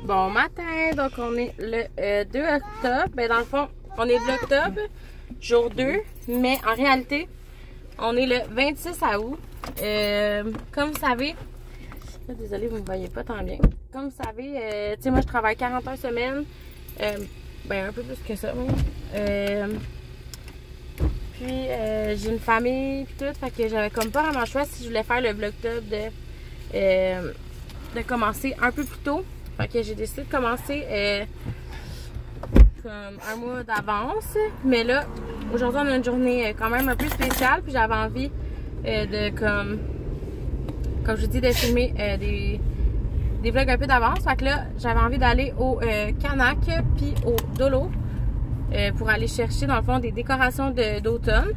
Bon matin, donc on est le 2 octobre. Ben dans le fond, on est le octobre, jour 2, mais en réalité, on est le 26 août. Comme vous savez, désolée, vous ne me voyez pas tant bien. Comme vous savez, tu sais, moi je travaille 40 heures semaine, ben un peu plus que ça même. Puis j'ai une famille puis tout, fait que j'avais comme pas vraiment le choix si je voulais faire le vlogtube de commencer un peu plus tôt. Fait que j'ai décidé de commencer comme un mois d'avance. Mais là, aujourd'hui on a une journée quand même un peu spéciale, puis j'avais envie de comme je vous dis, de filmer des vlogs un peu d'avance. Fait que là, j'avais envie d'aller au Canac puis au Dolo. Pour aller chercher dans le fond des décorations d'automne.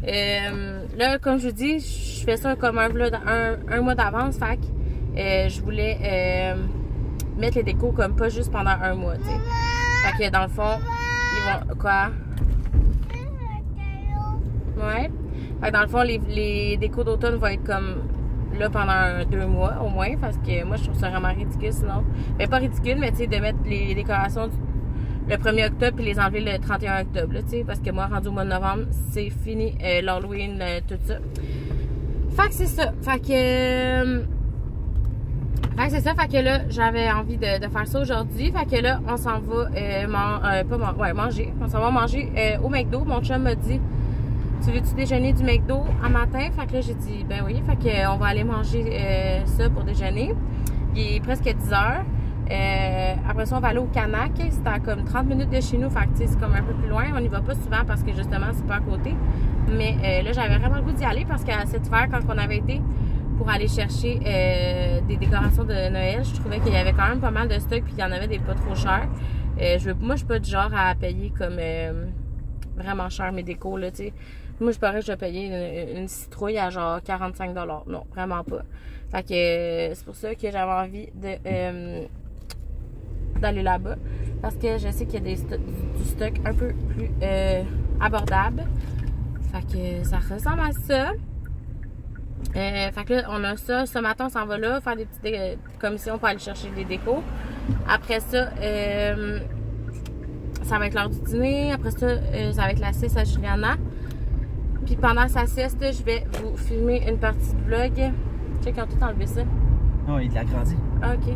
Là, comme je vous dis, je fais ça comme un mois d'avance. Fait que je voulais mettre les décos comme pas juste pendant un mois, t'sais. Fait que dans le fond, ils vont... Quoi? Ouais. Fait que dans le fond, les décos d'automne vont être comme là pendant 2 mois au moins. Parce que moi, je trouve ça vraiment ridicule sinon. Mais pas ridicule, mais tu sais, de mettre les décorations le 1er octobre puis les enlever le 31 octobre, là, tu sais, parce que moi, rendu au mois de novembre, c'est fini l'Halloween, tout ça. Fait que c'est ça. Fait que c'est ça. Fait que là, j'avais envie de faire ça aujourd'hui. Fait que là, on s'en va manger. On s'en va manger au McDo. Mon chum m'a dit, tu veux-tu déjeuner du McDo en matin? Fait que là, j'ai dit, ben oui. Fait que on va aller manger ça pour déjeuner. Il est presque 10 heures. Après ça, on va aller au Canac. C'est à comme 30 minutes de chez nous. Fait que c'est comme un peu plus loin. On n'y va pas souvent parce que justement, c'est pas à côté. Mais là, j'avais vraiment le goût d'y aller parce qu'à cet hiver, quand on avait été pour aller chercher des décorations de Noël, je trouvais qu'il y avait quand même pas mal de stock puis qu'il y en avait des pas trop chers. Moi, je suis pas du genre à payer comme vraiment cher mes décos, là, tu sais. Moi, je parais que je vais payer une citrouille à genre 45 $. Non, vraiment pas. Fait que c'est pour ça que j'avais envie d'aller là-bas. Parce que je sais qu'il y a du stock un peu plus abordable. Fait que ça ressemble à ça. Fait que là, on a ça. Ce matin, on s'en va là, faire des petites commissions pour aller chercher des décos. Après ça, ça va être l'heure du dîner. Après ça, ça va être la sieste à Juliana. Puis pendant sa sieste, je vais vous filmer une partie de vlog. Check, ils ont tout enlevé ça. Non, il l'a agrandi. OK.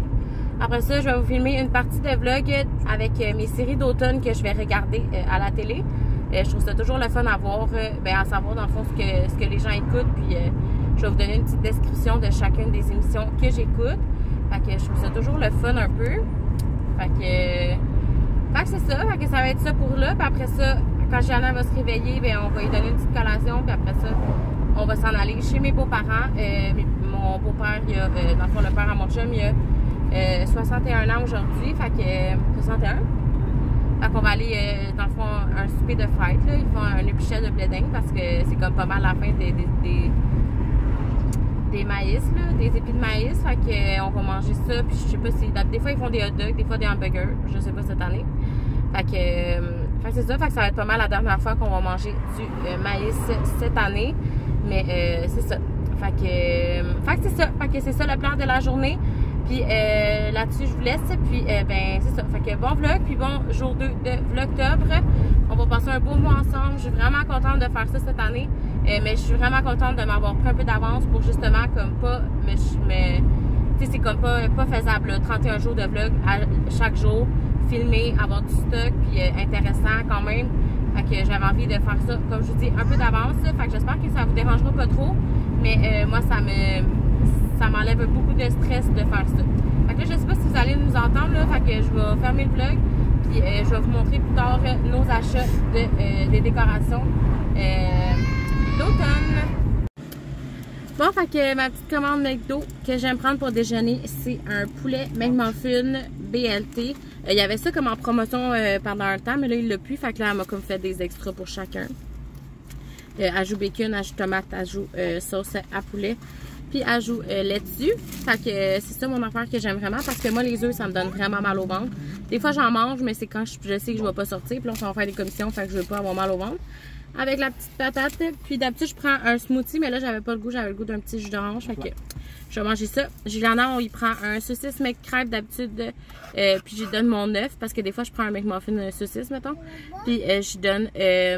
Après ça, je vais vous filmer une partie de vlog avec mes séries d'automne que je vais regarder à la télé. Je trouve ça toujours le fun à voir, à savoir dans le fond ce que les gens écoutent. Puis je vais vous donner une petite description de chacune des émissions que j'écoute. Fait que je trouve ça toujours le fun un peu. Fait que c'est ça. Fait que ça va être ça pour là. Puis après ça, quand Jana va se réveiller, ben on va lui donner une petite collation. Puis après ça, on va s'en aller chez mes beaux-parents. Mon beau-père, dans le fond, le père à mon chum, il a 61 ans aujourd'hui. Fait que 61. Fait qu'on va aller, dans le fond, un souper de fête. Là. Ils font un épichet de blé d'Inde parce que c'est comme pas mal la fin des maïs, là, des épis de maïs. Fait qu'on va manger ça. Puis je sais pas si. Des fois, ils font des hot dogs, des fois des hamburgers. Je sais pas cette année. Fait que c'est ça. Fait que ça va être pas mal la dernière fois qu'on va manger du maïs cette année. Mais c'est ça. Fait que c'est ça. Fait que c'est ça le plan de la journée. Puis là-dessus, je vous laisse. Puis ben c'est ça. Fait que bon vlog. Puis bon jour 2 de vlogtobre. On va passer un beau mois ensemble. Je suis vraiment contente de faire ça cette année. Mais je suis vraiment contente de m'avoir pris un peu d'avance pour justement comme pas tu sais, c'est comme pas faisable là, 31 jours de vlog chaque jour. Filmer, avoir du stock. Puis intéressant quand même. Fait que j'avais envie de faire ça, comme je vous dis, un peu d'avance. Fait que j'espère que ça vous dérangera pas trop. Mais moi, ça m'enlève beaucoup de stress de faire ça. Fait que là, je sais pas si vous allez nous entendre, là. Fait que je vais fermer le vlog. Puis je vais vous montrer plus tard nos achats de décorations d'automne. Bon, fait que ma petite commande McDo que j'aime prendre pour déjeuner, c'est un poulet McMuffin BLT. Il y avait ça comme en promotion pendant un temps, mais là, il l'a plus. Fait que là, elle m'a comme fait des extras pour chacun. Ajout bacon, ajout tomate, ajout sauce à poulet, puis ajout lait dessus. Fait que c'est ça mon affaire que j'aime vraiment parce que moi, les œufs, ça me donne vraiment mal au ventre. Des fois, j'en mange, mais c'est quand je sais que je vais pas sortir. Puis là, on va faire des commissions, fait que je veux pas avoir mal au ventre. Avec la petite patate. Puis d'habitude, je prends un smoothie, mais là, j'avais pas le goût. J'avais le goût d'un petit jus d'orange. Fait que Je vais manger ça. Juliana, on y prend un saucisse McCrêpe d'habitude. Puis je lui donne mon œuf. Parce que des fois, je prends un McMuffin saucisse, mettons. Puis je lui donne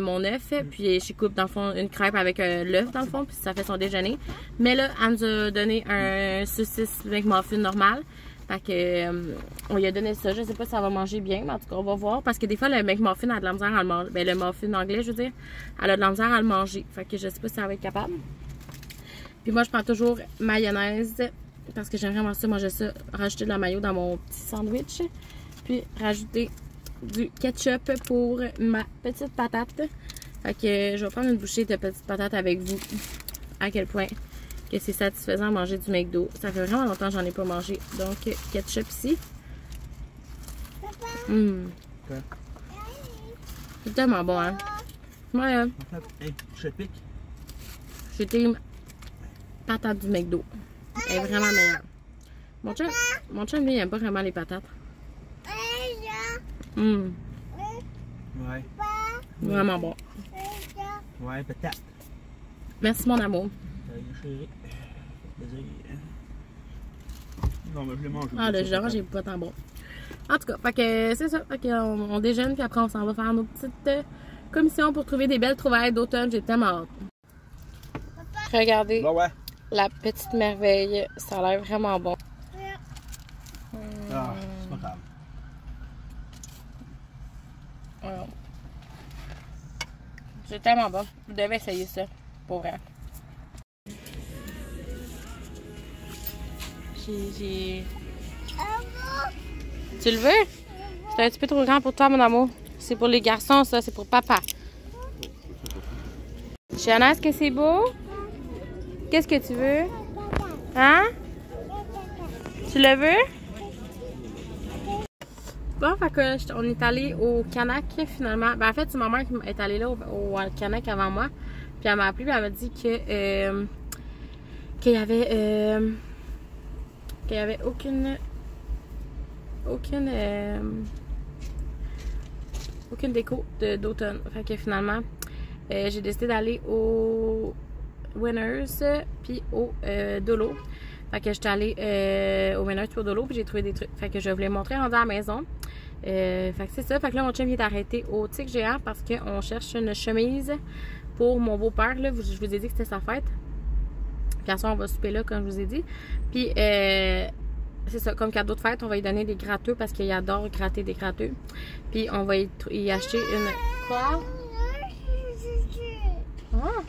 mon œuf. Puis je coupe dans le fond une crêpe avec l'œuf dans le fond. Puis ça fait son déjeuner. Mais là, elle nous a donné un saucisse McMuffin normal. Fait que on lui a donné ça. Je sais pas si ça va manger bien. Mais en tout cas, on va voir. Parce que des fois, le McMuffin a de la misère à le manger. Ben, le muffin anglais, je veux dire. Elle a de la misère à le manger. Fait que je sais pas si elle va être capable. Puis moi, je prends toujours mayonnaise parce que j'aime vraiment ça, manger ça, rajouter de la mayo dans mon petit sandwich. Puis rajouter du ketchup pour ma petite patate. Fait que je vais prendre une bouchée de petite patate avec vous. À quel point que c'est satisfaisant de manger du McDo. Ça fait vraiment longtemps que j'en ai pas mangé. Donc, ketchup ici. C'est tellement bon, hein? Ouais. Je pique. J'ai team patate du McDo. Elle est vraiment meilleure. Mon chum, lui, il aime pas vraiment les patates. Ouais. Vraiment bon. Ouais, patate. Merci, mon amour. Chérie. Non, mais je le mange. Ah, le jus d'orange, j'ai pas tant bon. En tout cas, fait que c'est ça. Fait qu'on déjeune, puis après, on s'en va faire nos petites commissions pour trouver des belles trouvailles d'automne. J'ai tellement hâte. Regardez. Bon, ouais. La petite merveille, ça a l'air vraiment bon. Ah, c'est pas grave. Voilà. C'est tellement bon. Vous devez essayer ça, pour vrai. Tu le veux? C'est un petit peu trop grand pour toi, mon amour. C'est pour les garçons, ça. C'est pour papa. Shiana, est-ce que c'est beau? Qu'est-ce que tu veux? Hein? Tu le veux? Bon, fait que on est allé au Canac finalement. Ben, en fait, c'est ma mère qui est allée là au Canac avant moi. Puis elle m'a appelé et elle m'a dit que qu'il y avait aucune déco d'automne. Fait que finalement, j'ai décidé d'aller au Winners puis au Dolo. Fait que j'étais allée au Winners puis au Dolo puis j'ai trouvé des trucs. Fait que je voulais montrer rendu à la maison. Fait que c'est ça. Fait que là, mon chum est arrêté au Tic Géant parce qu'on cherche une chemise pour mon beau-père. Je vous ai dit que c'était sa fête. Puis à soir, on va souper là, comme je vous ai dit. Puis c'est ça, comme cadeau de fête, on va lui donner des gratteux parce qu'il adore gratter des gratteux. Puis on va y acheter une... Quoi? Ah.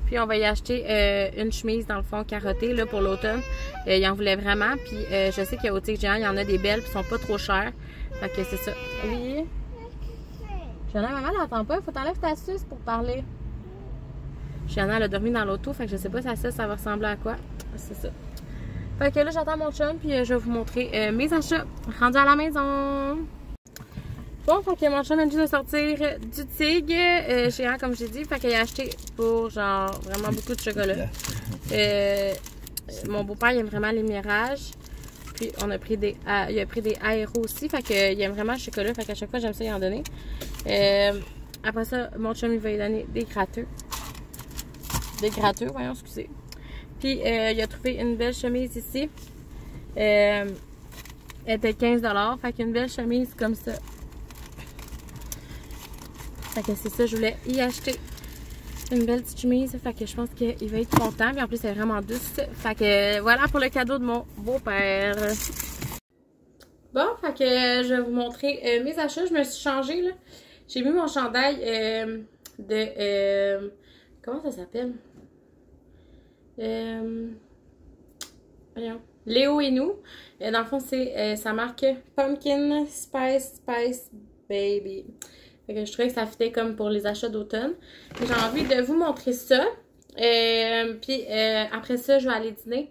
Puis on va y acheter une chemise, dans le fond, carottée là, pour l'automne. Il en voulait vraiment. Puis je sais qu'au Tic Géant, il y en a des belles, puis sont pas trop chères. Fait que c'est ça. Oui. Shiana, maman l'entend pas. Faut t'enlèves ta suce pour parler. Shiana, elle a dormi dans l'auto. Fait que je sais pas si ça va ressembler à quoi. C'est ça. Fait que là, j'attends mon chum. Puis je vais vous montrer mes achats rendus à la maison. Bon, fait que mon chum vient juste de sortir du Tig Géant, comme j'ai dit. Fait qu'il a acheté pour genre vraiment beaucoup de chocolat. Mon beau-père, il aime vraiment les mirages. Puis on a pris il a pris des aéros aussi. Fait qu'il aime vraiment le chocolat. Fait qu'à chaque fois, j'aime ça y en donner. Après ça, mon chum, il va lui donner des gratteux. Des gratteux, voyons, excusez. Puis il a trouvé une belle chemise ici. Elle était 15$. Fait qu'une belle chemise comme ça. Fait que c'est ça, je voulais y acheter une belle petite chemise. Fait que je pense qu'il va être content. Puis en plus, elle est vraiment douce. Fait que voilà pour le cadeau de mon beau-père. Bon, fait que je vais vous montrer mes achats. Je me suis changée, là. J'ai mis mon chandail de... comment ça s'appelle? Voyons. Léo et nous. Dans le fond, c'est sa marque Pumpkin Spice Baby. Fait que je trouvais que ça fitait comme pour les achats d'automne. J'ai envie de vous montrer ça. Puis après ça, je vais aller dîner.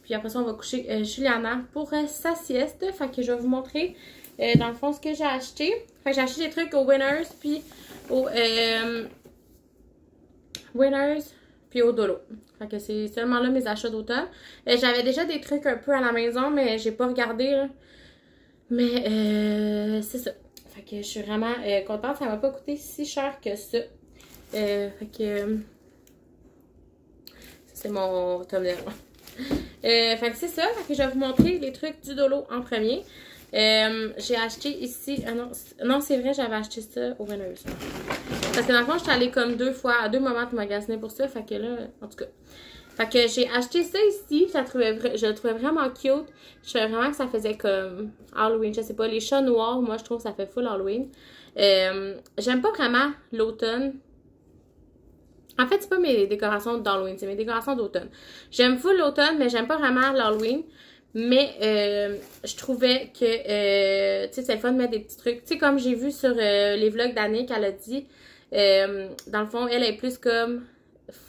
Puis après ça, on va coucher Juliana pour sa sieste. Fait que je vais vous montrer dans le fond ce que j'ai acheté. Fait que j'ai acheté des trucs au Winners puis au Winners puis au Dolo. Fait que c'est seulement là mes achats d'automne. J'avais déjà des trucs un peu à la maison, mais j'ai pas regardé là. Mais c'est ça. Fait que je suis vraiment contente. Ça m'a pas coûté si cher que ça. Fait que... ça, c'est mon thumbnail. Fait que c'est ça. Fait que je vais vous montrer les trucs du Dolo en premier. J'ai acheté ici... non, c'est vrai, j'avais acheté ça au Winners. Parce que dans le fond, j'étais allée comme 2 fois, à 2 moments pour magasiner pour ça. Fait que là, en tout cas... Fait que j'ai acheté ça ici. Je le trouvais vraiment cute. Je trouvais vraiment que ça faisait comme Halloween. Je sais pas, les chats noirs, moi, je trouve que ça fait full Halloween. J'aime pas vraiment l'automne. En fait, c'est pas mes décorations d'Halloween, c'est mes décorations d'automne. J'aime full l'automne, mais j'aime pas vraiment l'Halloween. Mais je trouvais que, tu sais, c'est le fun de mettre des petits trucs. Tu sais, comme j'ai vu sur les vlogs d'Annick, elle a dit, dans le fond, elle est plus comme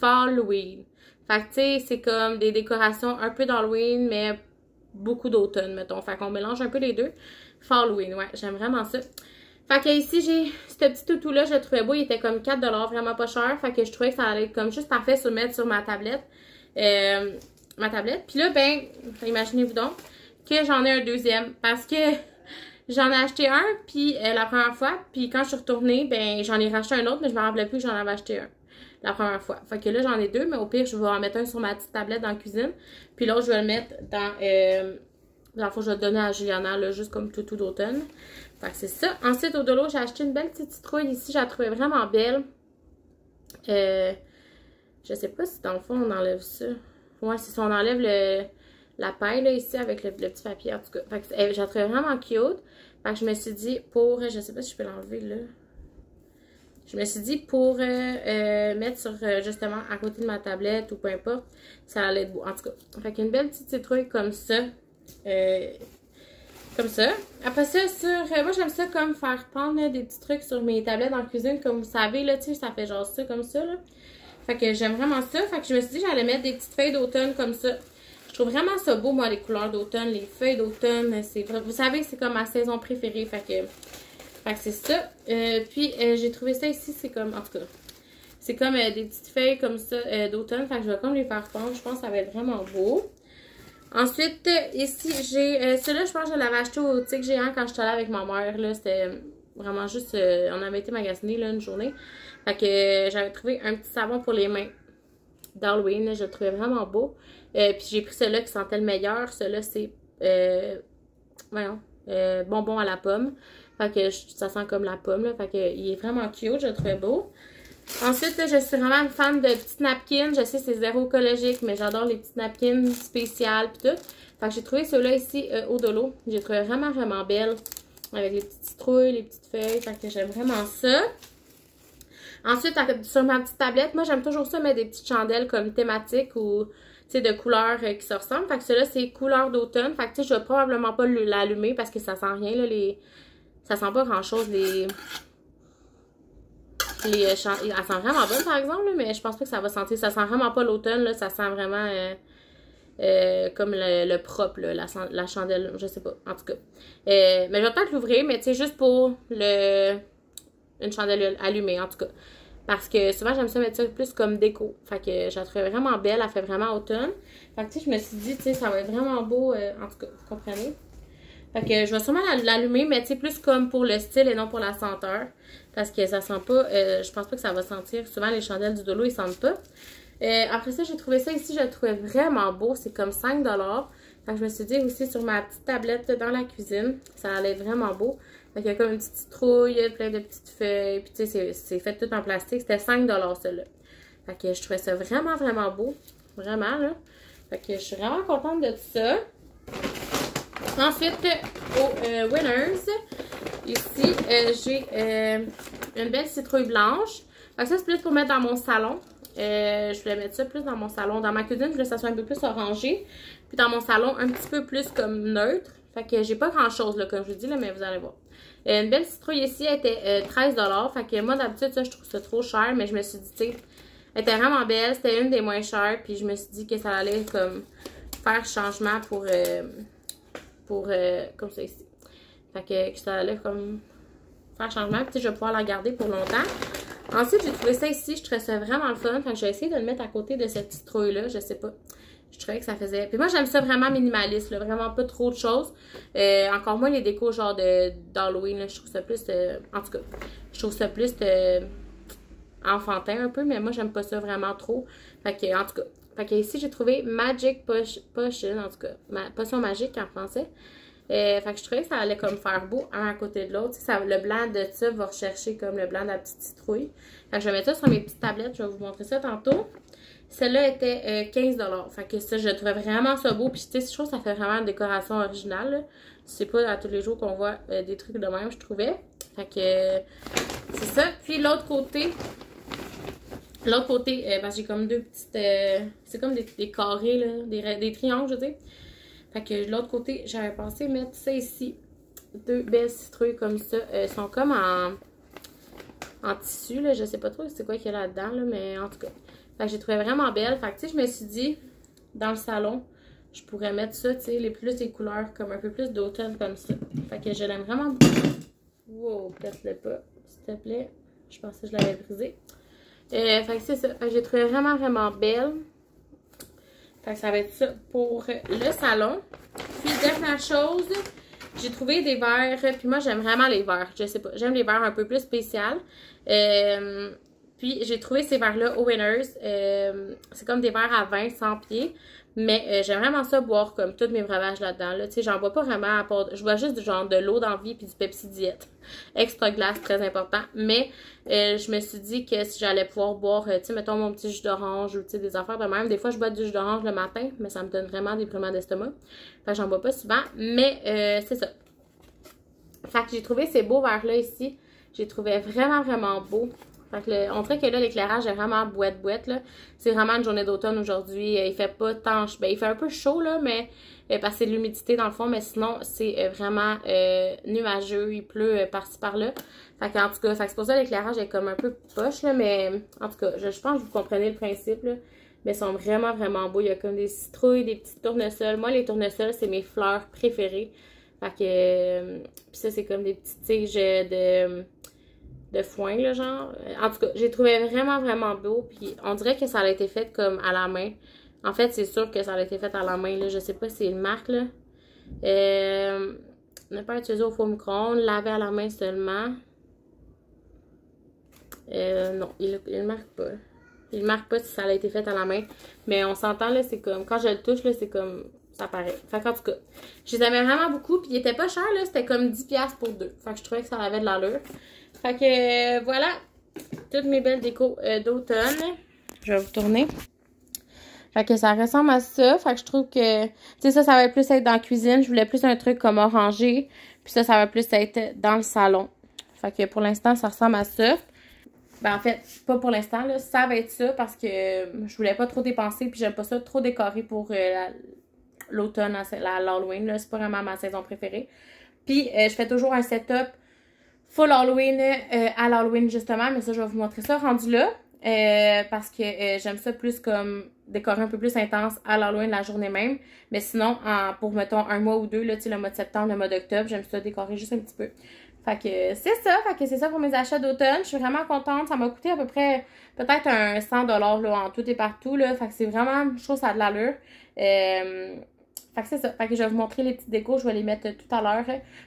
Halloween. Fait que, tu sais, c'est comme des décorations un peu d'Halloween, mais beaucoup d'automne, mettons. Fait qu'on mélange un peu les deux. Halloween, ouais, j'aime vraiment ça. Fait que ici, j'ai ce petit toutou-là, je le trouvais beau. Il était comme 4 $, vraiment pas cher. Fait que je trouvais que ça allait être comme juste parfait se mettre sur ma tablette. Puis là, ben, imaginez-vous donc que j'en ai un deuxième. Parce que j'en ai acheté un, puis la première fois. Puis quand je suis retournée, ben, j'en ai racheté un autre, mais je me rappelais plus que j'en avais acheté un la première fois. Fait que là, j'en ai 2, mais au pire, je vais en mettre un sur ma petite tablette dans la cuisine. Puis l'autre, je vais le mettre dans... dans le fond, je vais le donner à Juliana, là, juste comme toutou d'automne. Fait que c'est ça. Ensuite, au Dolo, j'ai acheté une belle petite citrouille ici. Je la trouvais vraiment belle. Je sais pas si dans le fond, on enlève ça. Ouais, c'est ça. On enlève la paille, là, ici, avec le petit papier. En tout cas, fait que je la trouvais vraiment cute. Fait que je me suis dit, pour... Je sais pas si je peux l'enlever, là. Je me suis dit, pour mettre sur, justement, à côté de ma tablette ou peu importe, ça allait être beau. En tout cas, fait qu'une belle petite citrouille comme ça. Comme ça. Après ça, moi j'aime ça comme faire prendre là, des petits trucs sur mes tablettes en cuisine. Comme vous savez, là, tu sais, ça fait genre ça comme ça, là. Fait que j'aime vraiment ça. Fait que je me suis dit j'allais mettre des petites feuilles d'automne comme ça. Je trouve vraiment ça beau, moi, les couleurs d'automne, les feuilles d'automne. Vous savez, c'est comme ma saison préférée. Fait que c'est ça. Puis j'ai trouvé ça ici, c'est comme, en tout cas, c'est comme des petites feuilles comme ça d'automne. Fait que je vais comme les faire fondre. Je pense que ça va être vraiment beau. Ensuite, ici, j'ai... celui-là, je pense que je l'avais acheté au Tic Géant quand j'étais allée avec ma mère. Là, c'était vraiment juste... on avait été magasiner là, une journée. Fait que j'avais trouvé un petit savon pour les mains d'Halloween. Je le trouvais vraiment beau. Puis j'ai pris celui-là qui sentait le meilleur. Celui-là, c'est... bonbon à la pomme. Fait que ça sent comme la pomme. Là. Fait que il est vraiment cute. Je le trouvais beau. Ensuite, là, je suis vraiment une fan de petites napkins. Je sais, c'est zéro écologique, mais j'adore les petites napkins spéciales pis tout. Fait que j'ai trouvé ceux-là ici au Dolo. J'ai trouvé vraiment, vraiment belle. Avec les petites citrouilles, les petites feuilles. Fait que j'aime vraiment ça. Ensuite, sur ma petite tablette, moi, j'aime toujours ça mettre des petites chandelles comme thématiques ou, tu sais, de couleurs qui se ressemblent. Fait que ceux-là, c'est couleur d'automne. Fait que, tu sais, je vais probablement pas l'allumer parce que ça sent rien, là, ça sent pas grand-chose, elle sent vraiment bonne, par exemple, là, mais je pense pas que ça va sentir. Ça sent vraiment pas l'automne, là. Ça sent vraiment comme le propre, là, la chandelle. Je sais pas, en tout cas. Mais je vais peut-être l'ouvrir, mais tu sais, juste pour une chandelle allumée, en tout cas. Parce que souvent, j'aime ça mettre ça plus comme déco. Fait que je la trouvais vraiment belle. Elle fait vraiment automne. Fait que tu sais, je me suis dit, tu sais, ça va être vraiment beau. En tout cas, vous comprenez? Fait que je vais sûrement l'allumer, mais tu sais, plus comme pour le style et non pour la senteur. Parce que ça sent pas, je pense pas que ça va sentir. Souvent, les chandelles du Dolo, ils sentent pas. Après ça, j'ai trouvé ça ici, je le trouvais vraiment beau. C'est comme 5 $. Fait que je me suis dit aussi sur ma petite tablette dans la cuisine, ça allait être vraiment beau. Fait qu'il y a comme une petite citrouille, plein de petites feuilles. Puis tu sais, c'est fait tout en plastique. C'était 5 $, celui-là. Fait que je trouvais ça vraiment, vraiment beau. Vraiment, là. Fait que je suis vraiment contente de ça. Ensuite, au Winners, ici, j'ai une belle citrouille blanche. Fait que ça, c'est plus pour mettre dans mon salon. Je voulais mettre ça plus dans mon salon. Dans ma cuisine, je voulais que ça soit un peu plus orangé. Puis dans mon salon, un petit peu plus comme neutre. Fait que j'ai pas grand-chose, là, comme je vous dis, là, mais vous allez voir. Une belle citrouille ici, elle était 13 $. Fait que moi, d'habitude, ça, je trouve ça trop cher. Mais je me suis dit, tu sais, elle était vraiment belle. C'était une des moins chères. Puis je me suis dit que ça allait comme faire changement pour comme ça ici. Fait que ça allait comme faire changement. Puis je vais pouvoir la garder pour longtemps. Ensuite, j'ai trouvé ça ici. Je trouvais ça vraiment le fun. Fait que je vais essayer de le mettre à côté de cette citrouille-là. Je sais pas. Je trouvais que ça faisait... Puis moi, j'aime ça vraiment minimaliste. Là. Vraiment pas trop de choses. Encore moins les décos genre d'Halloween. Je trouve ça plus... en tout cas, je trouve ça plus enfantin un peu. Mais moi, j'aime pas ça vraiment trop. Fait que, en tout cas... Fait que ici, j'ai trouvé Magic Potion, en tout cas, potion magique en français. Fait que je trouvais que ça allait comme faire beau un à côté de l'autre. Le blanc de ça va rechercher comme le blanc de la petite citrouille. Fait que je vais mettre ça sur mes petites tablettes. Je vais vous montrer ça tantôt. Celle-là était 15$. Fait que ça, je trouvais vraiment ça beau. Puis tu sais, je trouve que ça fait vraiment une décoration originale. C'est pas à tous les jours qu'on voit des trucs de même, je trouvais. Fait que c'est ça. Puis l'autre côté, ben, j'ai comme deux petites... c'est comme des carrés, là, des triangles, je veux dire. Fait que de l'autre côté, j'avais pensé mettre ça ici. Deux belles citrouilles comme ça. Elles sont comme en tissu, là. Je sais pas trop c'est quoi qu'il y a là-dedans, là, mais en tout cas. Fait que j'ai trouvé vraiment belle. Fait que tu sais, je me suis dit, dans le salon, je pourrais mettre ça, tu sais, les couleurs comme un peu plus d'automne comme ça. Fait que je l'aime vraiment beaucoup. Wow, pète-le pas, s'il te plaît. Je pensais que je l'avais brisé. Fait que c'est ça. Fait que j'ai trouvé vraiment, vraiment belle. Fait que ça va être ça pour le salon. Puis, dernière chose, j'ai trouvé des verres. Puis moi, j'aime vraiment les verres. Je sais pas. J'aime les verres un peu plus spécial. Puis, j'ai trouvé ces verres-là au Winners. C'est comme des verres à vin sans pied. Mais j'aime vraiment ça boire comme tous mes breuvages là-dedans. Là. Tu sais, j'en bois pas vraiment à part... Je bois juste du genre de l'eau d'envie puis du Pepsi Diète. Extra glace, très important. Mais je me suis dit que si j'allais pouvoir boire, tu sais, mettons mon petit jus d'orange ou tu sais, des affaires de même. Des fois, je bois du jus d'orange le matin, mais ça me donne vraiment des brûlements d'estomac. Fait que j'en bois pas souvent. Mais c'est ça. Fait que j'ai trouvé ces beaux verres-là ici. J'ai trouvé vraiment, vraiment beau. Fait que on dirait que là, l'éclairage est vraiment boîte-boîte, là. C'est vraiment une journée d'automne aujourd'hui. Il fait pas tant... Ben, il fait un peu chaud, là, mais... parce que c'est de l'humidité dans le fond, mais sinon, c'est vraiment nuageux. Il pleut par-ci, par-là. Fait qu'en tout cas, c'est pour ça que l'éclairage est comme un peu poche, là, mais... En tout cas, je pense que vous comprenez le principe, là. Mais ils sont vraiment, vraiment beaux. Il y a comme des citrouilles, des petits tournesols. Moi, les tournesols, c'est mes fleurs préférées. Fait que... Puis ça, c'est comme des petites tiges de foin, là, genre. En tout cas, j'ai trouvé vraiment, vraiment beau. Puis on dirait que ça a été fait comme à la main. En fait, c'est sûr que ça a été fait à la main, là. Je sais pas si c'est une marque, là. Ne pas utiliser au four micro-ondes. Laver à la main seulement. Non, il marque pas. Il marque pas si ça a été fait à la main. Mais on s'entend, là, c'est comme... Quand je le touche, là, c'est comme... Ça paraît. Fait qu'en tout cas, je les aimais vraiment beaucoup. Puis ils étaient pas chers, là. C'était comme 10$ pour deux. Fait que je trouvais que ça avait de l'allure. Fait que voilà, toutes mes belles décos d'automne. Je vais vous tourner. Fait que ça ressemble à ça. Fait que je trouve que, tu sais, ça va plus être dans la cuisine. Je voulais plus un truc comme orangé. Puis ça va plus être dans le salon. Fait que pour l'instant, ça ressemble à ça. Ben en fait, pas pour l'instant, là. Ça va être ça parce que je voulais pas trop dépenser. Puis j'aime pas ça trop décorer pour l'automne, l'Halloween, là. C'est pas vraiment ma saison préférée. Puis je fais toujours un setup full Halloween à l'Halloween justement, mais ça je vais vous montrer ça rendu là parce que j'aime ça plus comme décorer un peu plus intense à l'Halloween la journée même, mais sinon pour mettons un mois ou deux, là, tu sais, le mois de septembre, le mois d'octobre, j'aime ça décorer juste un petit peu. Fait que c'est ça pour mes achats d'automne. Je suis vraiment contente, ça m'a coûté à peu près peut-être un 100$ là, en tout et partout là, fait que c'est vraiment, je trouve ça a de l'allure. Fait que c'est ça. Fait que je vais vous montrer les petites décos. Je vais les mettre tout à l'heure.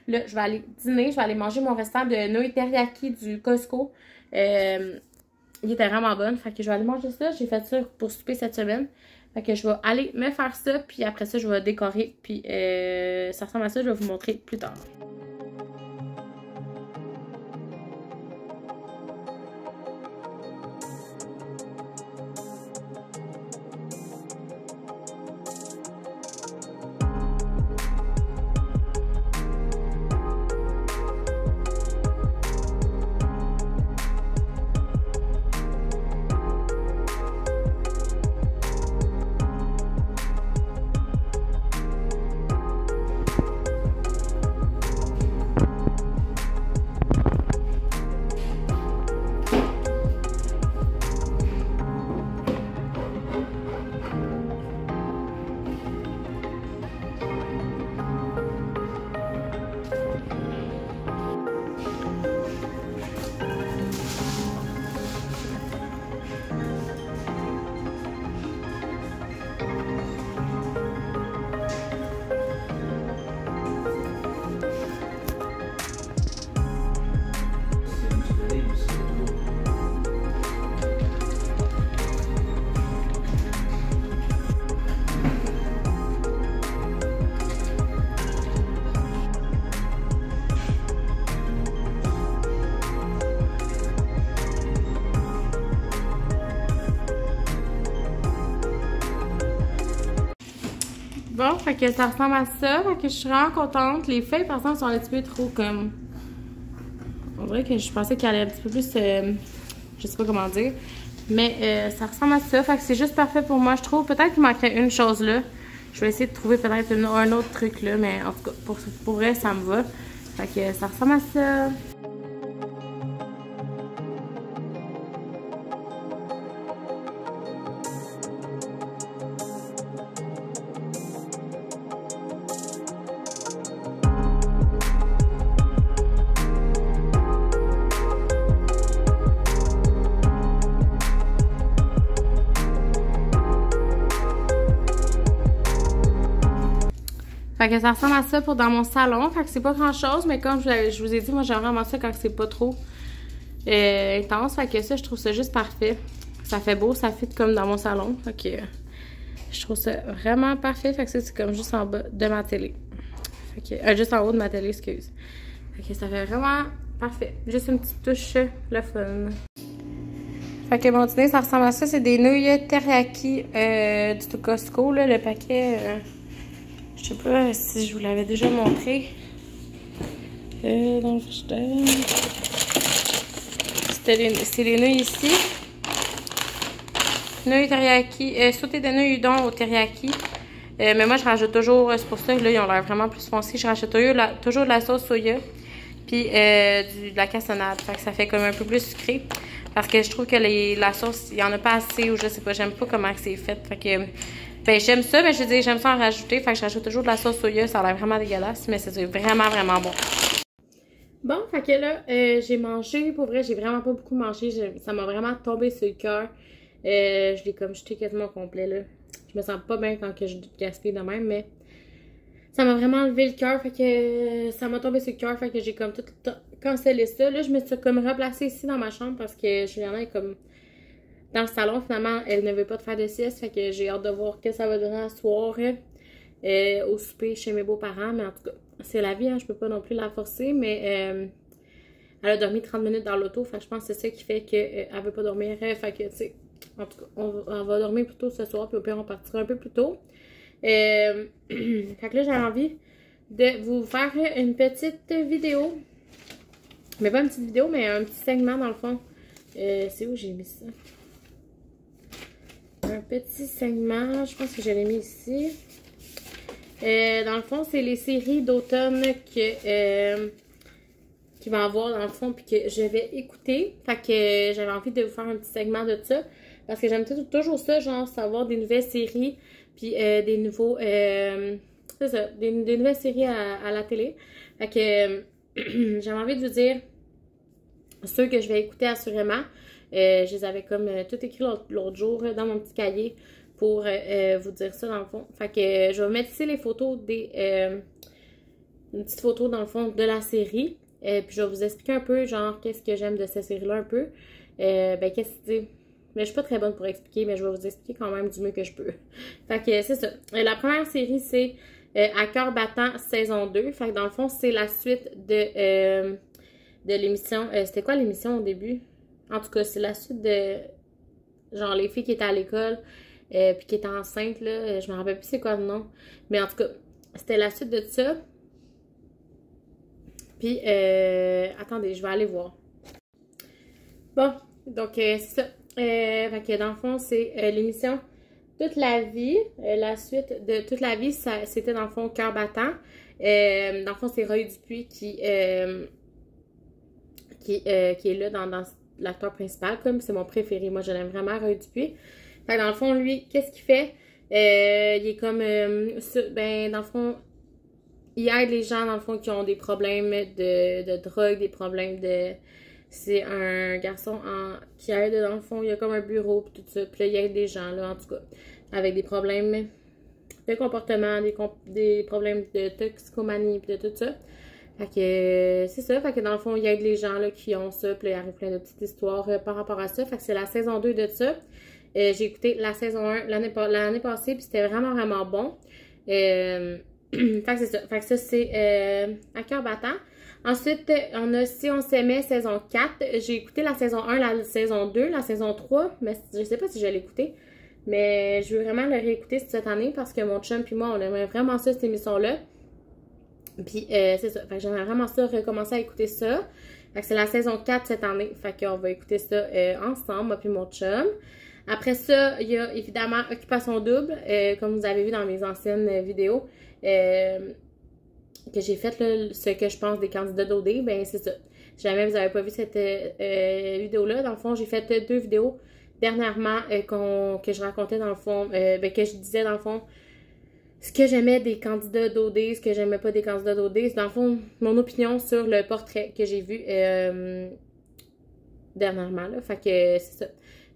Là, je vais aller dîner. Je vais aller manger mon restant de nouilles teriyaki du Costco. Il était vraiment bon. Fait que je vais aller manger ça. J'ai fait ça pour souper cette semaine. Fait que je vais aller me faire ça. Puis après ça, je vais décorer. Puis ça ressemble à ça. Je vais vous montrer plus tard. fait que ça ressemble à ça. Fait que je suis vraiment contente. Les feuilles, par exemple, sont un petit peu trop comme... On dirait que je pensais qu'elle allait un petit peu plus... je sais pas comment dire. Mais ça ressemble à ça. Fait que c'est juste parfait pour moi, je trouve. Peut-être qu'il manquerait une chose là. Je vais essayer de trouver peut-être un autre truc là. Mais en tout cas, pour vrai, ça me va. Fait que ça ressemble à ça. Fait que ça ressemble à ça pour dans mon salon. Fait que c'est pas grand chose, mais comme je vous ai dit, moi j'aime vraiment ça quand c'est pas trop intense. Fait que ça, je trouve ça juste parfait. Ça fait beau, ça fit comme dans mon salon. Fait que je trouve ça vraiment parfait. Fait que ça, c'est comme juste en bas de ma télé. Fait que, juste en haut de ma télé, excuse. Fait que ça fait vraiment parfait. Juste une petite touche, le fun. Fait que mon dîner, ça ressemble à ça. C'est des nouilles teriyaki du Costco, là, le paquet... je sais pas si je vous l'avais déjà montré. Donc, c'est les nouilles ici. Nouilles teriyaki. Sauté de nouilles udon au teriyaki. Mais moi, je rajoute toujours, c'est pour ça que là, ils ont l'air vraiment plus foncés. Je rajoute toujours de la sauce soya. Puis de la cassonade. Fait que ça fait comme un peu plus sucré. Parce que je trouve que la sauce, il n'y en a pas assez. Ou je sais pas, j'aime pas comment c'est fait. Fait que... ben, j'aime ça, mais je dis j'aime ça en rajouter. Fait que je rajoute toujours de la sauce soya. Ça a l'air vraiment dégueulasse, mais c'est vraiment, vraiment bon. Bon, fait que là, j'ai mangé. Pour vrai, j'ai vraiment pas beaucoup mangé. Ça m'a vraiment tombé sur le cœur. Je l'ai comme jeté quasiment au complet, là. Je me sens pas bien quand que je gaspille de même, mais ça m'a vraiment enlevé le cœur. Fait que ça m'a tombé sur le cœur. Fait que j'ai comme tout cancellé ça. Là, je me suis comme replacée ici dans ma chambre parce que Juliana est comme... dans le salon, finalement, elle ne veut pas de faire de sieste. Fait que j'ai hâte de voir que ça va donner ce soir au souper chez mes beaux-parents. Mais en tout cas, c'est la vie, hein, je peux pas non plus la forcer. Mais elle a dormi 30 minutes dans l'auto. Fait que je pense que c'est ça qui fait qu'elle veut pas dormir. Fait que, tu sais, en tout cas, on va dormir plus tôt ce soir. Puis au pire, on partira un peu plus tôt. Fait que là, j'ai envie de vous faire une petite vidéo. Mais pas une petite vidéo, mais un petit segment dans le fond. C'est où j'ai mis ça? Un petit segment, je pense que je l'ai mis ici. Dans le fond, c'est les séries d'automne qui vont avoir dans le fond puis que je vais écouter. Fait que j'avais envie de vous faire un petit segment de ça. Parce que j'aime toujours ça, genre savoir des nouvelles séries puis des nouveaux... c'est ça, des nouvelles séries à la télé. Fait que j'avais envie de vous dire ceux que je vais écouter assurément. Je les avais comme tout écrit l'autre jour dans mon petit cahier pour vous dire ça dans le fond. Fait que je vais mettre ici les photos une petite photo dans le fond de la série. Puis je vais vous expliquer un peu genre qu'est-ce que j'aime de cette série-là un peu. Ben qu'est-ce que c'est. Mais je suis pas très bonne pour expliquer, mais je vais vous expliquer quand même du mieux que je peux. Fait que c'est ça. La première série, c'est À cœur battant saison 2. Fait que dans le fond, c'est la suite de l'émission. C'était quoi l'émission au début? En tout cas, c'est la suite de... genre, les filles qui étaient à l'école, puis qui étaient enceintes, là. Je me rappelle plus c'est quoi le nom. Mais en tout cas, c'était la suite de ça. Puis, attendez, je vais aller voir. Bon, donc, c'est ça. Fait que dans le fond, c'est l'émission Toute la vie. La suite de Toute la vie, c'était dans le fond Cœur battant. Dans le fond, c'est Roy Dupuis qui est là dans l'acteur principal, comme c'est mon préféré. Moi, je l'aime vraiment, Roy Dupuis. Fait que dans le fond, lui, qu'est-ce qu'il fait? Il est comme... ben, dans le fond, il aide les gens, dans le fond, qui ont des problèmes de drogue, des problèmes de... C'est un garçon qui aide, dans le fond, il y a comme un bureau, puis tout ça. Puis là, il aide des gens, là, en tout cas, avec des problèmes de comportement, des problèmes de toxicomanie, puis de tout ça. Fait que c'est ça, fait que dans le fond, il aide les gens là, qui ont ça, puis là, il arrive plein de petites histoires par rapport à ça. Fait que c'est la saison 2 de ça. J'ai écouté la saison 1 l'année passée, puis c'était vraiment, vraiment bon. Fait que c'est ça. Fait que ça, c'est À cœur battant. Ensuite, on a Si on s'aimait, saison 4. J'ai écouté la saison 1, la saison 2, la saison 3, mais je sais pas si je l'ai écouté. Mais je veux vraiment le réécouter cette année parce que mon chum puis moi, on aimerait vraiment ça, cette émission-là. Puis c'est ça. Fait que j'aimerais vraiment ça recommencer à écouter ça. Fait que c'est la saison 4 cette année. Fait qu'on va écouter ça ensemble, moi puis mon chum. Après ça, il y a évidemment Occupation Double, comme vous avez vu dans mes anciennes vidéos. Que j'ai fait là, ce que je pense des candidats d'OD, ben c'est ça. Si jamais vous n'avez pas vu cette vidéo-là, dans le fond, j'ai fait 2 vidéos dernièrement que je racontais dans le fond, que je disais dans le fond ce que j'aimais des candidats d'OD, ce que j'aimais pas des candidats d'OD. C'est dans le fond mon opinion sur le portrait que j'ai vu dernièrement. Là. Fait que c'est ça.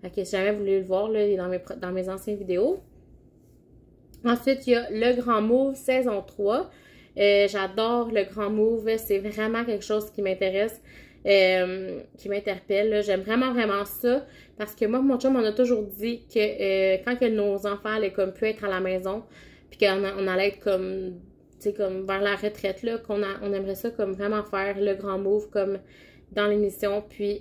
Fait que si jamais vous voulez le voir, là, il est dans mes anciennes vidéos. Ensuite, il y a Le Grand Move saison 3. J'adore Le Grand Move. C'est vraiment quelque chose qui m'intéresse, qui m'interpelle. J'aime vraiment, vraiment ça. Parce que moi, mon chum, on a toujours dit que quand que nos enfants allaient comme pu être à la maison, puis qu'on allait être comme, tu sais, comme vers la retraite, là, on aimerait ça comme vraiment faire Le Grand Move comme dans l'émission. Puis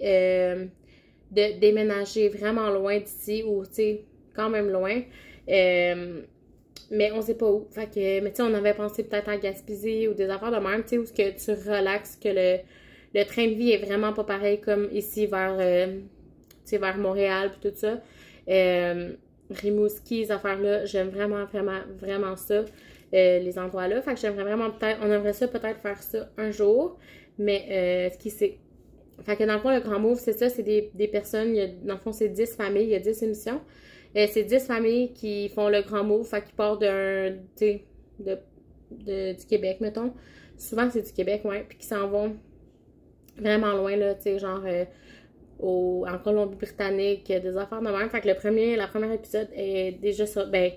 de déménager vraiment loin d'ici, ou tu sais, quand même loin. Mais on sait pas où. Fait que, mais tu sais, on avait pensé peut-être à Gaspésie ou des affaires de même, tu sais, où ce que tu relaxes, que le train de vie est vraiment pas pareil comme ici vers, tu sais, vers Montréal puis tout ça. Rimouski, ces affaires-là, j'aime vraiment, vraiment, vraiment ça, les endroits-là. Fait que j'aimerais vraiment peut-être, on aimerait ça peut-être faire ça un jour, mais ce qui sait. Fait que dans le fond, Le Grand Move, c'est ça, c'est des personnes, dans le fond, c'est 10 familles, il y a 10 émissions. C'est 10 familles qui font Le Grand Move, fait qu'ils partent du Québec, mettons. Souvent, c'est du Québec, ouais, puis qui s'en vont vraiment loin, là, tu sais, genre en Colombie-Britannique, des affaires de même. Fait que la première épisode est déjà ça. Ben,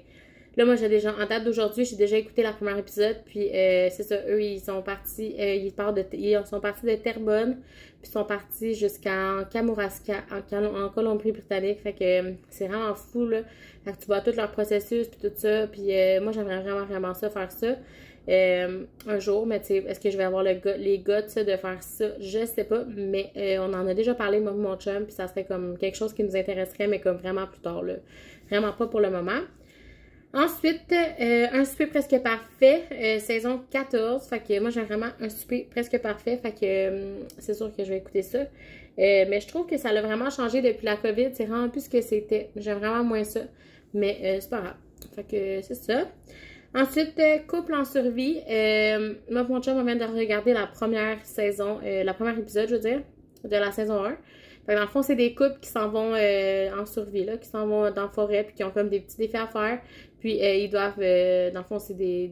là, moi, en date d'aujourd'hui, j'ai déjà écouté la première épisode, puis c'est ça, eux, ils sont partis, ils sont partis de Terrebonne, puis ils sont partis jusqu'en Kamouraska, en Colombie-Britannique. Fait que c'est vraiment fou, là. Fait que tu vois tout leur processus, puis tout ça, puis moi, j'aimerais vraiment, vraiment ça, faire ça. Un jour, mais tu sais, est-ce que je vais avoir les guts de faire ça? Je sais pas, mais on en a déjà parlé, moi, mon chum, puis ça serait comme quelque chose qui nous intéresserait, mais comme vraiment plus tard, là. Vraiment pas pour le moment. Ensuite, un souper presque parfait, saison 14. Fait que moi, j'ai vraiment un souper presque parfait. Fait que c'est sûr que je vais écouter ça. Mais je trouve que ça a vraiment changé depuis la COVID. C'est vraiment plus ce que c'était. J'aime vraiment moins ça. Mais c'est pas grave. Fait que c'est ça. Ensuite, couple en survie. Moi, mon chum, on vient de regarder la première saison, la première épisode, je veux dire, de la saison 1. Fait que dans le fond, c'est des couples qui s'en vont en survie, là, qui s'en vont dans la forêt, puis qui ont comme des petits défis à faire. Puis ils doivent, dans le fond, c'est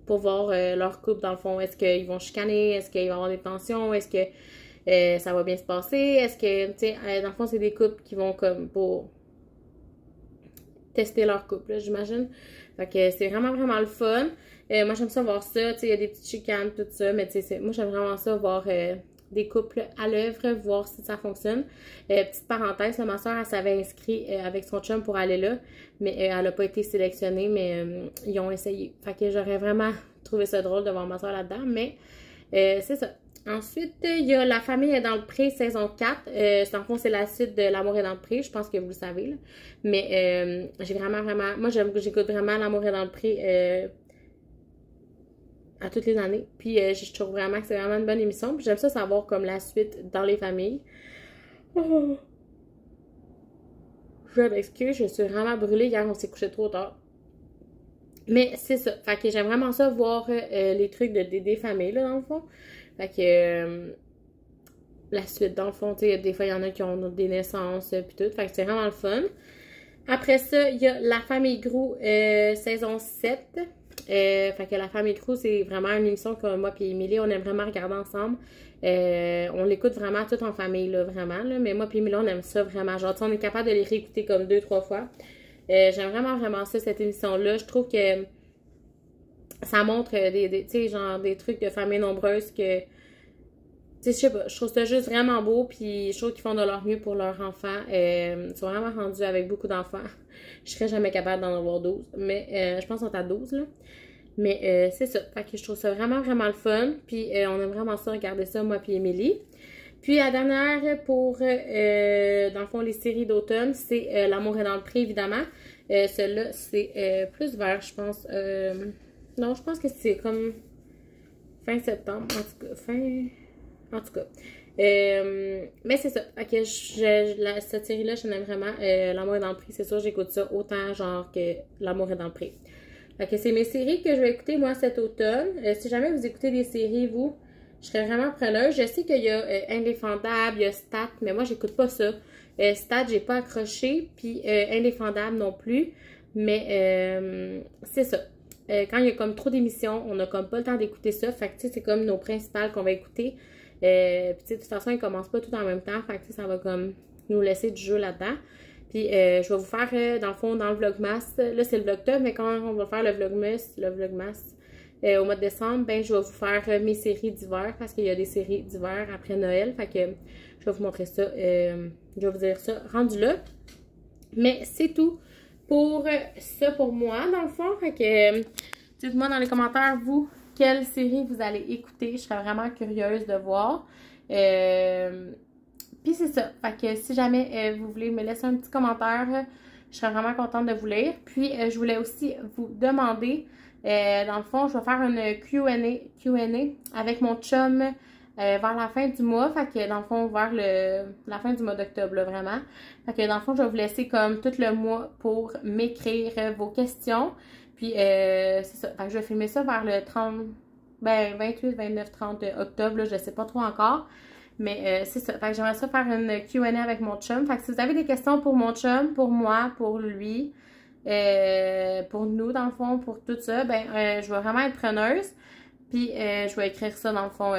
pour voir leur couple, dans le fond, est-ce qu'ils vont chicaner, est-ce qu'il va y avoir des tensions, est-ce que ça va bien se passer, est-ce que, tu sais, dans le fond, c'est des couples qui vont comme pour tester leur couple, j'imagine. Fait que c'est vraiment, vraiment le fun. Moi, j'aime ça voir ça, tu sais, il y a des petites chicanes, tout ça, mais tu sais, moi, j'aime vraiment ça voir des couples à l'œuvre, voir si ça fonctionne. Petite parenthèse, là, ma soeur, elle s'avait inscrite avec son chum pour aller là, mais elle n'a pas été sélectionnée, mais ils ont essayé. Fait que j'aurais vraiment trouvé ça drôle de voir ma soeur là-dedans, mais c'est ça. Ensuite, il y a La famille est dans le pré, saison 4. En fond, c'est la suite de L'amour est dans le pré, je pense que vous le savez, là. Mais j'ai vraiment, vraiment... Moi, j'écoute vraiment L'amour est dans le pré à toutes les années. Puis je trouve vraiment que c'est vraiment une bonne émission. Puis j'aime ça savoir comme la suite dans les familles. Oh. Je m'excuse, je suis vraiment brûlée. Hier, on s'est couché trop tard. Mais c'est ça. Fait que j'aime vraiment ça voir les trucs des familles, là, dans le fond. Fait que la suite, dans le fond, tu sais, des fois, il y en a qui ont des naissances, puis tout. Fait que c'est vraiment le fun. Après ça, il y a La famille Grou, saison 7. Fait que La famille Grou, c'est vraiment une émission que moi et Émilie, on aime vraiment regarder ensemble. On l'écoute vraiment tout en famille, là, vraiment. Là, mais moi et Émilie, on aime ça vraiment. Genre, on est capable de les réécouter comme 2-3 fois. J'aime vraiment, vraiment ça, cette émission-là. Je trouve que ça montre tu sais, genre des trucs de famille nombreuse que, tu sais, je sais pas, je trouve ça juste vraiment beau, puis je trouve qu'ils font de leur mieux pour leurs enfants. Ils sont vraiment rendus avec beaucoup d'enfants. Je serais jamais capable d'en avoir 12, mais je pense qu'on est à 12, là. Mais c'est ça, fait que je trouve ça vraiment, vraiment le fun, puis on aime vraiment ça, regarder ça, moi puis Émilie. Puis la dernière pour, dans le fond, les séries d'automne, c'est L'amour est dans le pré, évidemment. Celui-là, c'est plus vert, je pense. Non, je pense que c'est comme fin septembre, en tout cas. En tout cas. Mais c'est ça. Ok, cette série-là, je l'aime vraiment. L'amour est dans le prix, c'est sûr, j'écoute ça autant genre que L'amour est dans le prix. Ok, c'est mes séries que je vais écouter moi cet automne. Si jamais vous écoutez des séries, vous, je serais vraiment preneuse. Je sais qu'il y a Indéfendable, il y a Stat, mais moi, j'écoute pas ça. Stat, j'ai pas accroché, puis Indéfendable non plus. Mais c'est ça. Quand il y a comme trop d'émissions, on a comme pas le temps d'écouter ça. Fait que tu sais, c'est comme nos principales qu'on va écouter. Puis tu sais, de toute façon, ils commencent pas tout en même temps. Fait que tu sais, ça va comme nous laisser du jeu là-dedans. Puis je vais vous faire, dans le fond, dans le Vlogmas. Là, c'est le Vlogtop, mais quand on va faire le Vlogmas au mois de décembre, ben je vais vous faire mes séries d'hiver. Parce qu'il y a des séries d'hiver après Noël. Fait que je vais vous montrer ça. Je vais vous dire ça rendu là. Mais c'est tout pour ça pour moi, dans le fond. Fait que dites-moi dans les commentaires, vous, quelle série vous allez écouter. Je serais vraiment curieuse de voir. Puis c'est ça. Fait que si jamais vous voulez me laisser un petit commentaire, je serais vraiment contente de vous lire. Puis je voulais aussi vous demander, dans le fond, je vais faire une Q&A avec mon chum vers la fin du mois. Fait que dans le fond, vers la fin du mois d'octobre, là, vraiment. Fait que dans le fond, je vais vous laisser comme tout le mois pour m'écrire vos questions. Puis c'est ça. Fait que je vais filmer ça vers le 28, 29, 30 octobre. Là, je sais pas trop encore. Mais c'est ça. Fait que j'aimerais ça faire une Q&A avec mon chum. Fait que si vous avez des questions pour mon chum, pour moi, pour lui, pour nous, dans le fond, pour tout ça, ben je vais vraiment être preneuse. Puis je vais écrire ça dans le fond.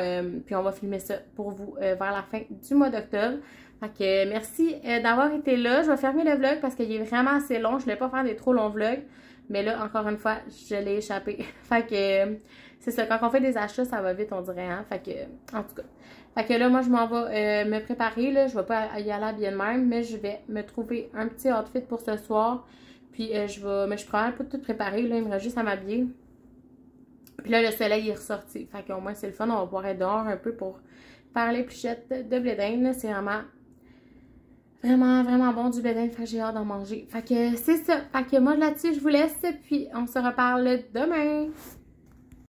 Puis on va filmer ça pour vous vers la fin du mois d'octobre. Fait que merci d'avoir été là. Je vais fermer le vlog parce qu'il est vraiment assez long. Je ne voulais pas faire des trop longs vlogs. Mais là, encore une fois, je l'ai échappé. Fait que c'est ça. Quand on fait des achats, ça va vite, on dirait. Hein? Fait que, en tout cas. Fait que là, moi, je m'en vais me préparer. Là. Je vais pas y aller habillée de même. Mais je vais me trouver un petit outfit pour ce soir. Puis mais je suis probablement pas tout préparée. Là, il me reste juste à m'habiller. Puis là, le soleil est ressorti. Fait qu'au moins, c'est le fun. On va pouvoir être dehors un peu pour faire les pluchettes de blé d'Inde. C'est vraiment bon du blé d'Inde. Fait que j'ai hâte d'en manger. Fait que c'est ça. Fait que moi, là-dessus, je vous laisse. Puis on se reparle demain.